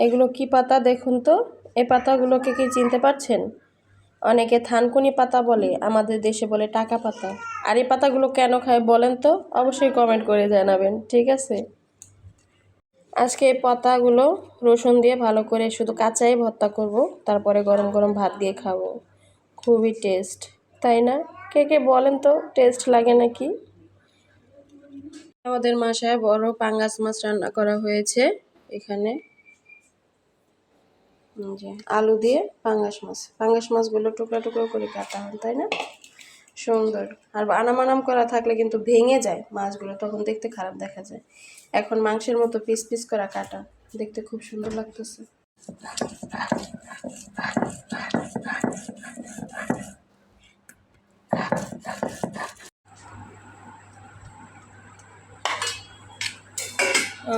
এগুলো কি পাতা দেখুন তো। এই পাতাগুলোকে কি চিনতে পারছেন? অনেকে থানকুনি পাতা বলে, আমাদের দেশে বলে টাকা পাতা। আর এই পাতাগুলো কেন খায় বলেন তো? অবশ্যই কমেন্ট করে জানাবেন, ঠিক আছে? আজকে এই পাতাগুলো রসুন দিয়ে ভালো করে শুধু কাঁচাই ভর্তা করব, তারপরে গরম গরম ভাত দিয়ে খাবো। খুবই টেস্ট, তাই না? কে কে বলেন তো টেস্ট লাগে নাকি? আমাদের বাসায় বড় পাঙ্গাস মাছ রান্না করা হয়েছে। এখানে যে আলু দিয়ে পাঙ্গাস মাছগুলো টুকরা টুকরো করে কাটা হয়, তাই না? সুন্দর। আর আনামানাম করা থাকলে কিন্তু ভেঙে যায় মাছগুলো, তখন দেখতে খারাপ দেখা যায়। এখন মাংসের মতো পিস পিস করা কাটা, দেখতে খুব সুন্দর লাগতেছে।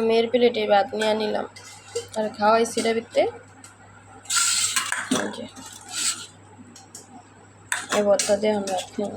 মেয়ের প্লেটে ভাত নিয়ে নিলাম আর খাওয়াইছি ডাবিতে। এই ভর্তা দিয়ে আমরা ভাত খাই।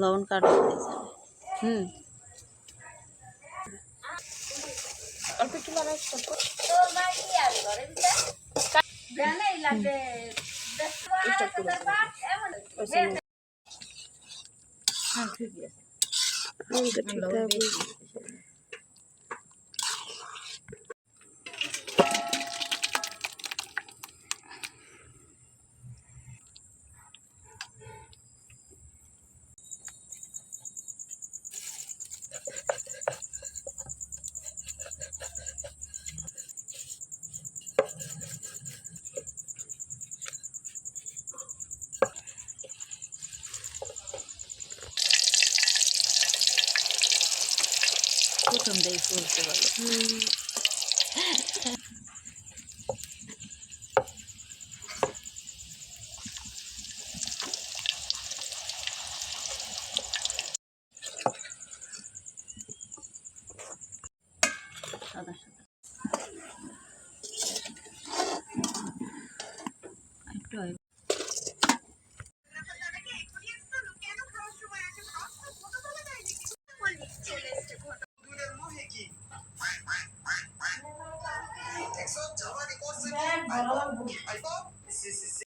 লবণ কাটা অল্প একটু লাগাই প্রথম দেই চলতে পারো। সাদা সাদা একটু ভালো লাগবে।